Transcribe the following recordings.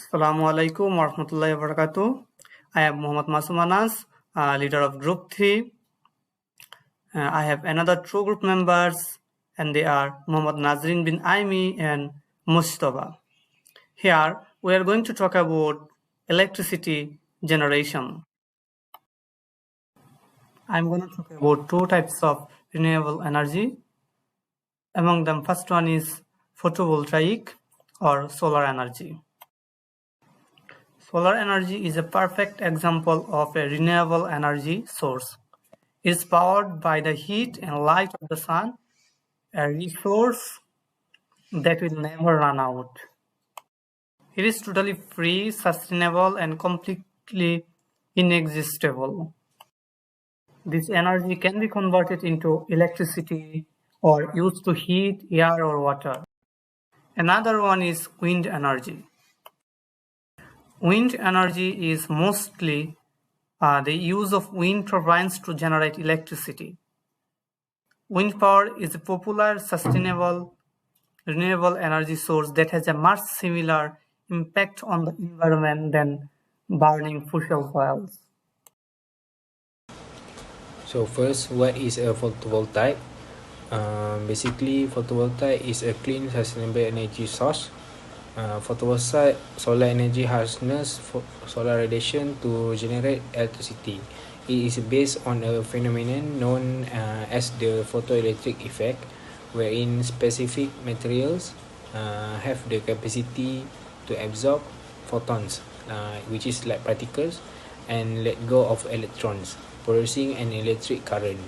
Assalamualaikum warahmatullahi wabarakatuh. I am Muhammad Masum, leader of Group 3. I have another two group members, and they are Muhammad NAZRIN bin AIME and MUJTABA. Here, we are going to talk about electricity generation. I'm going to talk about two types of renewable energy. Among them, first one is photovoltaic or solar energy. Solar energy is a perfect example of a renewable energy source. It is powered by the heat and light of the sun, a resource that will never run out. It is totally free, sustainable, and completely inexhaustible. This energy can be converted into electricity or used to heat air or water. Another one is wind energy. Wind energy is mostly the use of wind turbines to generate electricity. Wind power is a popular, sustainable, renewable energy source that has a much similar impact on the environment than burning fossil fuels. So first, what is a photovoltaic? Basically, photovoltaic is a clean, sustainable energy source. Photovoltaic solar energy harnesses solar radiation to generate electricity. It is based on a phenomenon known as the photoelectric effect, wherein specific materials have the capacity to absorb photons, which is like particles, and let go of electrons, producing an electric current.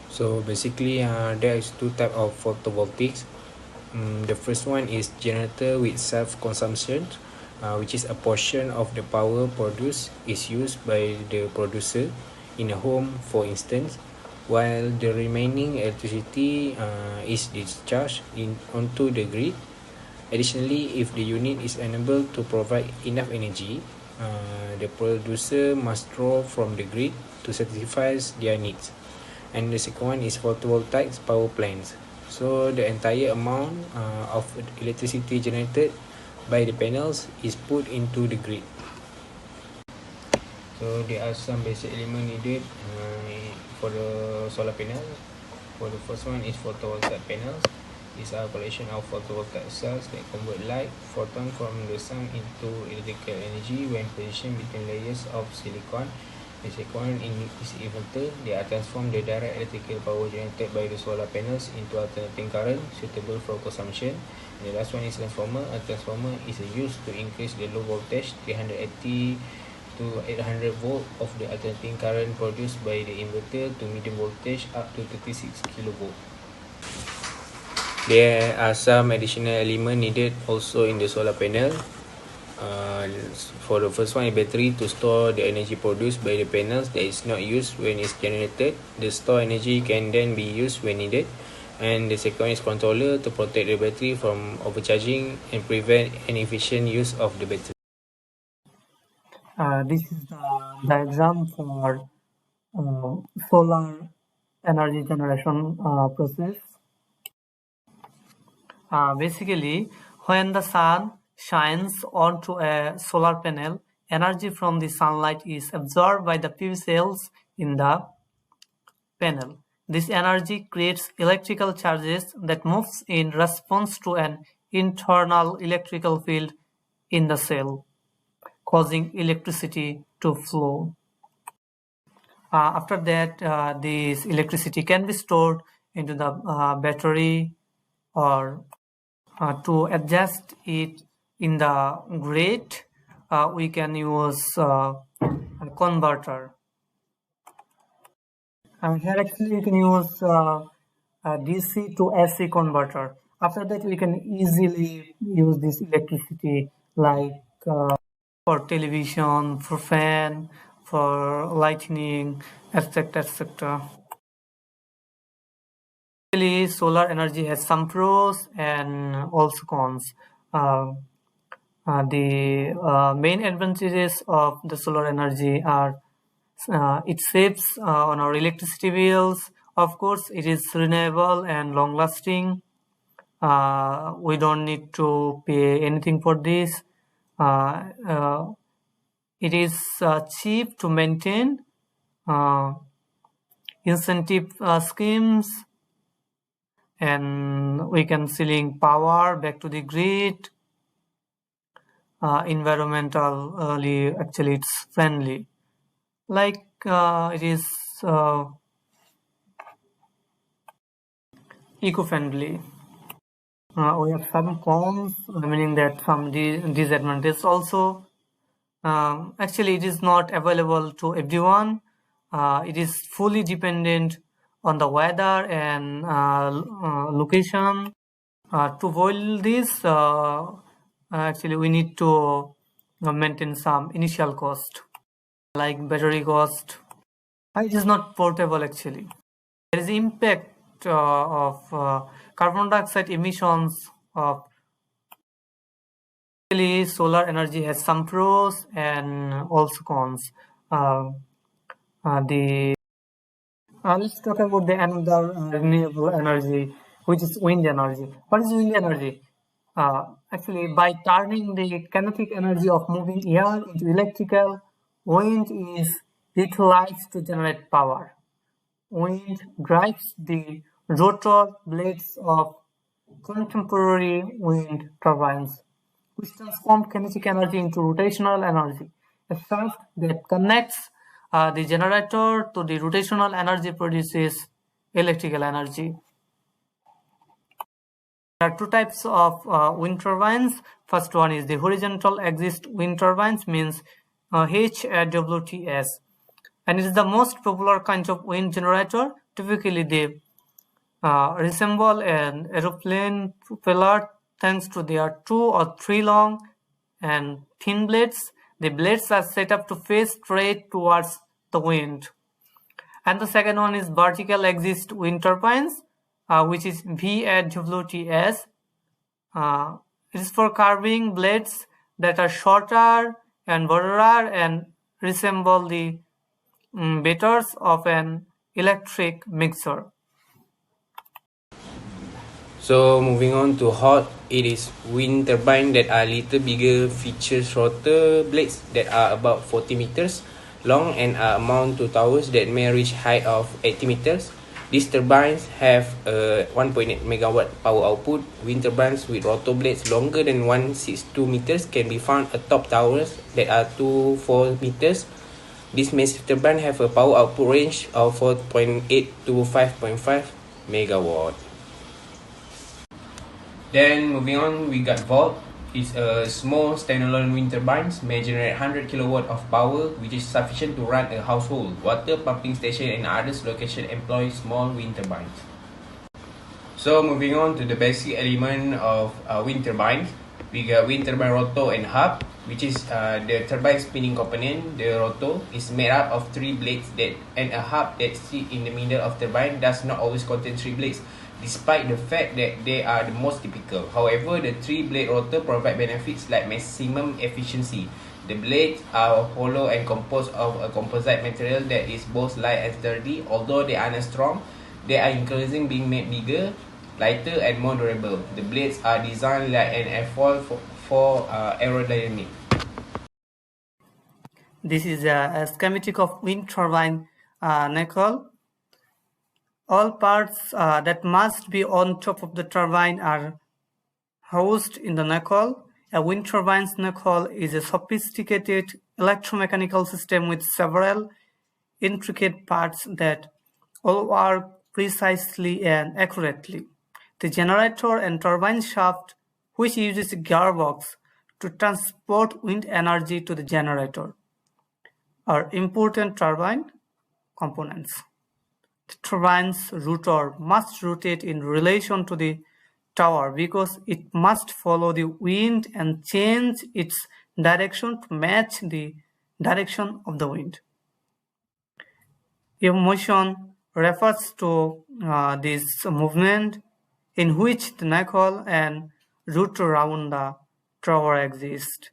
So basically, there is two types of photovoltaics. The first one is generator with self-consumption, which is a portion of the power produced is used by the producer in a home, for instance, while the remaining electricity is discharged onto the grid. Additionally, if the unit is unable to provide enough energy, the producer must draw from the grid to satisfy their needs. And the second one is photovoltaic power plants. So the entire amount of electricity generated by the panels is put into the grid. So there are some basic elements needed for the solar panel. For the first one is photovoltaic panels. These are a collection of photovoltaic cells that convert light photon from the sun into electrical energy when positioned between layers of silicon. The second one is inverter. They are transform the direct electrical power generated by the solar panels into alternating current suitable for consumption. And the last one is transformer. A transformer is used to increase the low voltage 380 to 800 volt of the alternating current produced by the inverter to medium voltage up to 36 kilovolt. There are some additional elements needed also in the solar panel. For the first one, a battery to store the energy produced by the panels that is not used when it's generated. The stored energy can then be used when needed. And the second one is controller to protect the battery from overcharging and prevent inefficient use of the battery. This is the diagram for solar energy generation process. Basically, when the sun shines onto a solar panel, energy from the sunlight is absorbed by the PV cells in the panel. This energy creates electrical charges that moves in response to an internal electrical field in the cell, causing electricity to flow. After that, this electricity can be stored into the battery, or to adjust it in the grid, we can use a converter. Here actually you can use a DC to AC converter. After that, we can easily use this electricity like for television, for fan, for lightning, etc. etc. Actually, solar energy has some pros and also cons. The main advantages of the solar energy are it saves on our electricity bills. Of course, it is renewable and long-lasting. We don't need to pay anything for this. It is cheap to maintain. Incentive schemes, and we can selling power back to the grid. Environmentally, actually, it's friendly. Like it is eco-friendly. We have some cons, meaning that some disadvantages also. Actually, it is not available to everyone. It is fully dependent on the weather and location. To avoid this, actually, we need to maintain some initial cost, like battery cost. It is not portable actually. There is impact of carbon dioxide emissions of. Actually, solar energy has some pros and also cons. Uh, the Let's talk about the another renewable energy, which is wind energy. What is wind energy? Actually, by turning the kinetic energy of moving air into electrical, wind is utilized to generate power. Wind drives the rotor blades of contemporary wind turbines, which transform kinetic energy into rotational energy, a shaft that connects the generator to the rotational energy produces electrical energy. There are two types of wind turbines. First one is the horizontal axis wind turbines, means HWTS, and it is the most popular kind of wind generator. Typically, they resemble an aeroplane propeller thanks to their 2 or 3 long and thin blades. The blades are set up to face straight towards the wind. And the second one is vertical axis wind turbines, which is VAWTS. It is for carving blades that are shorter and broader and resemble the beaters of an electric mixer. So moving on to hot, it is wind turbine that are little bigger, features rotor blades that are about 40 meters long and are mounted to towers that may reach height of 80 meters. These turbines have a 1.8 megawatt power output. Wind turbines with rotor blades longer than 162 meters can be found atop towers that are 24 meters. These massive turbines have a power output range of 4.8 to 5.5 megawatt. Then moving on, we got Volt. It's a small standalone wind turbines may generate 100 kilowatt of power, which is sufficient to run a household. Water pumping station and others location employ small wind turbines. So moving on to the basic element of wind turbines, we got wind turbine rotor and hub, which is the turbine spinning component. The rotor is made up of 3 blades and a hub that sits in the middle of turbine does not always contain 3 blades, despite the fact that they are the most typical. However, the 3-blade rotor provide benefits like maximum efficiency. The blades are hollow and composed of a composite material that is both light and sturdy. Although they are not strong, they are increasingly being made bigger, lighter and more durable. The blades are designed like an airfoil for aerodynamic. This is a schematic of wind turbine nacelle. All parts that must be on top of the turbine are housed in the nacelle. A wind turbine's nacelle is a sophisticated electromechanical system with several intricate parts that all work precisely and accurately. The generator and turbine shaft, which uses a gearbox to transport wind energy to the generator, are important turbine components. The turbine's rotor must rotate in relation to the tower because it must follow the wind and change its direction to match the direction of the wind. A motion refers to this movement in which the nacelle and rotor around the tower exist.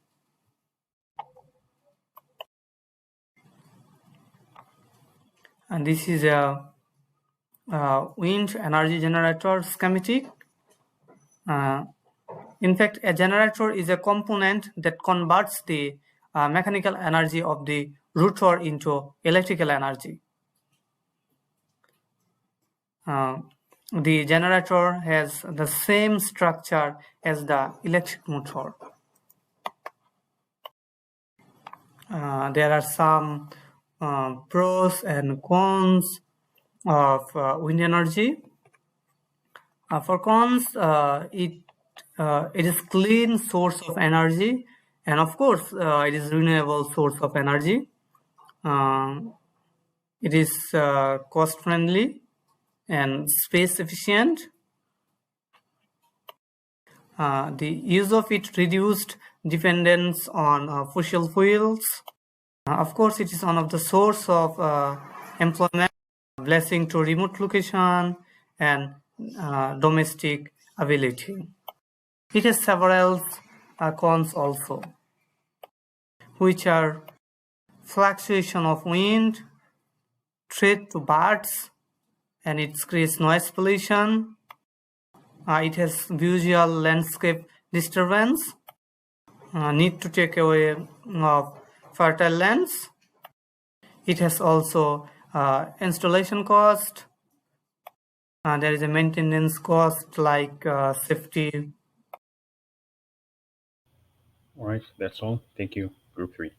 And this is a wind energy generator schematic. In fact, a generator is a component that converts the mechanical energy of the rotor into electrical energy. The generator has the same structure as the electric motor. There are some pros and cons of wind energy. For cons, it is clean source of energy, and of course, it is renewable source of energy. It is cost friendly and space efficient. The use of it reduced dependence on fossil fuels. Of course, it is one of the source of employment, blessing to remote location and domestic ability. It has several cons also, which are fluctuation of wind, threat to birds, and it creates noise pollution. It has visual landscape disturbance, need to take away of fertile lands. It has also installation cost. There is a maintenance cost like safety. All right, that's all. Thank you, Group 3.